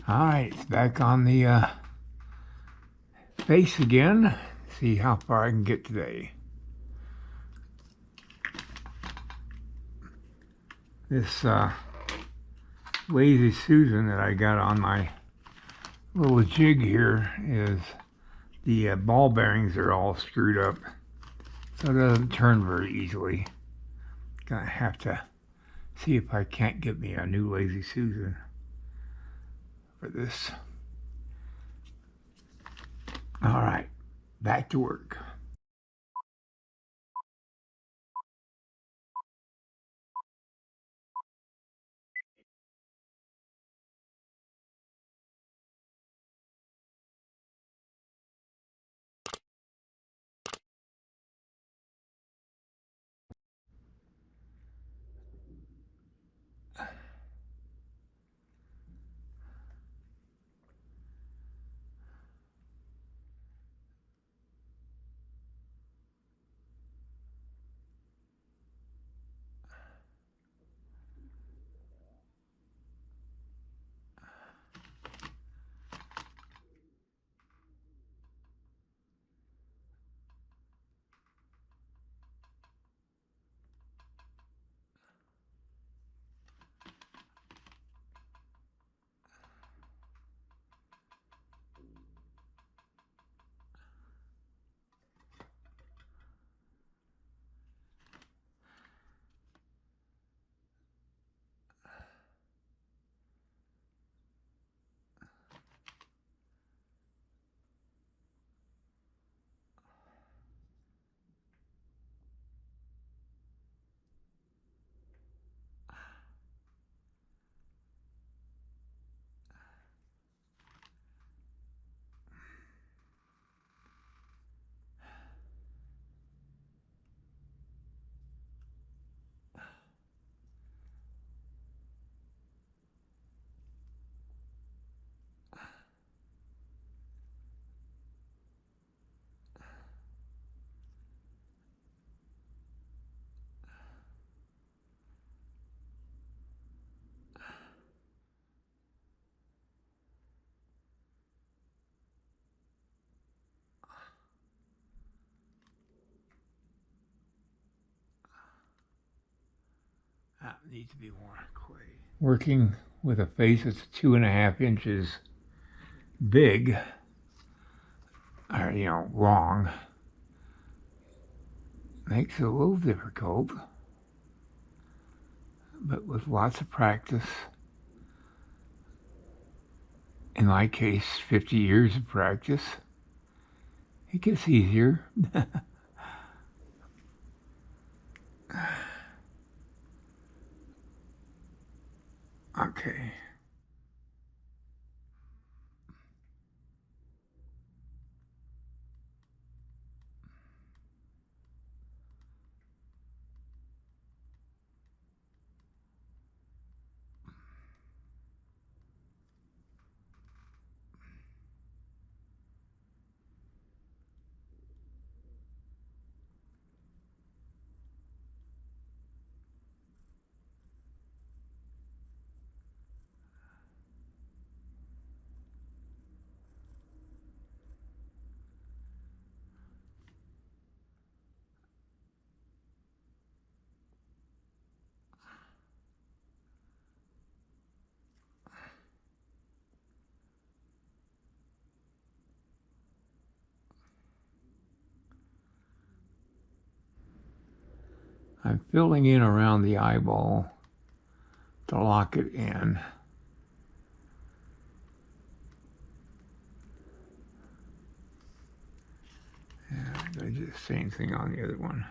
All right, it's back on the face again. See how far I can get today. This Lazy Susan that I got on my little jig here is the ball bearings are all screwed up, so it doesn't turn very easily. Gonna have to see if I can't get me a new Lazy Susan for this. All right, back to work. That needs to be more clay. Working with a face that's 2.5 inches big, or long, makes it a little difficult. But with lots of practice, in my case, 50 years of practice, it gets easier. Okay. I'm filling in around the eyeball to lock it in. And I'm going to do the same thing on the other one.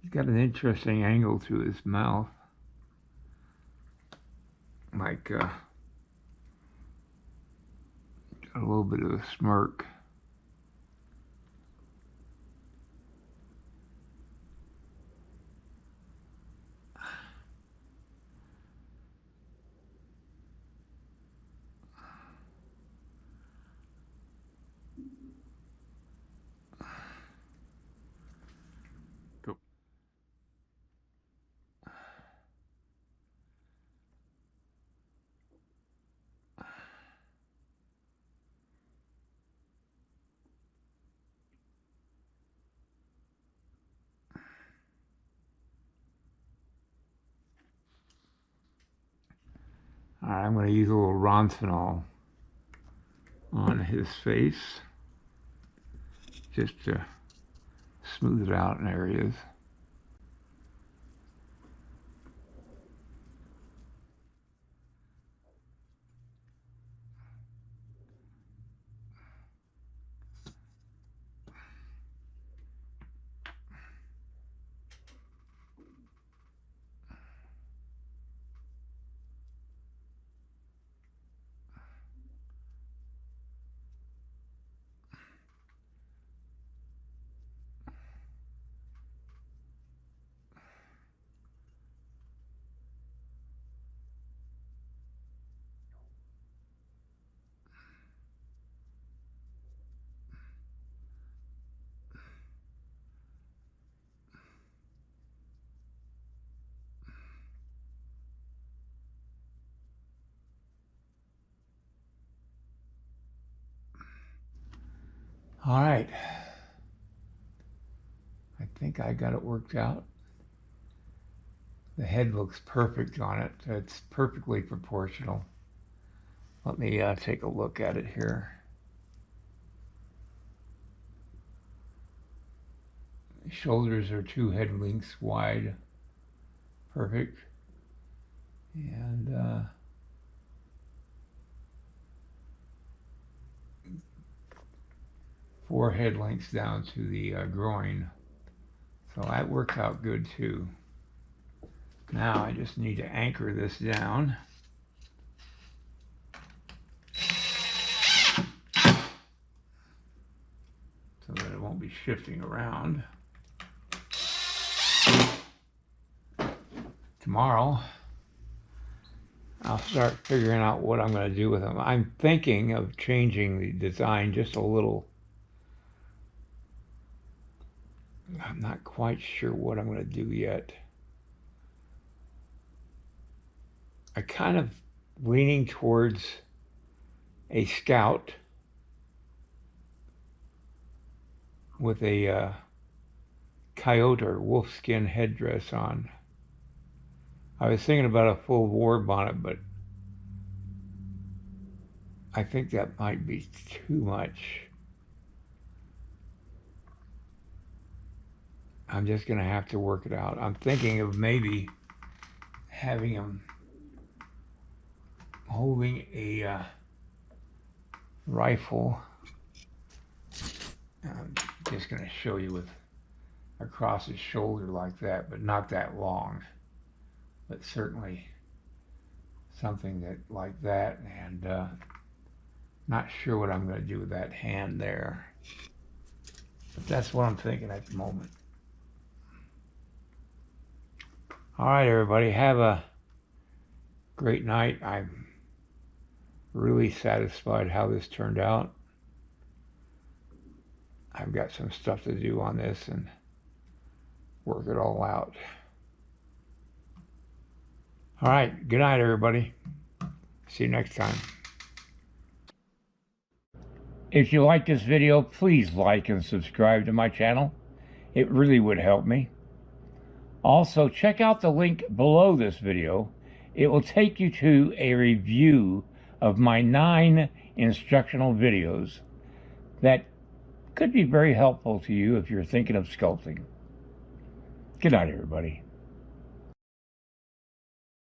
He's got an interesting angle to his mouth. Like, got a little bit of a smirk. Alright, I'm going to use a little Roncinol on his face just to smooth it out in areas. All right, I think I got it worked out. The head looks perfect on it. It's perfectly proportional. Let me take a look at it here. Shoulders are 2 head lengths wide. Perfect. And 4 head lengths down to the groin. So that worked out good too. Now I just need to anchor this down. So that it won't be shifting around. Tomorrow, I'll start figuring out what I'm going to do with them. I'm thinking of changing the design just a little. I'm not quite sure what I'm going to do yet. I'm kind of leaning towards a Scout with a coyote or wolfskin headdress on. I was thinking about a full war bonnet, but I think that might be too much. I'm just going to have to work it out. I'm thinking of maybe having him holding a rifle. I'm just going to show you with across his shoulder like that, but not that long. But certainly something that like that, and not sure what I'm going to do with that hand there. But that's what I'm thinking at the moment. All right, everybody, have a great night. I'm really satisfied how this turned out. I've got some stuff to do on this and work it all out. All right, good night, everybody. See you next time. If you like this video, please like and subscribe to my channel. It really would help me. Also, check out the link below this video. It will take you to a review of my 9 instructional videos that could be very helpful to you if you're thinking of sculpting. Good night, everybody.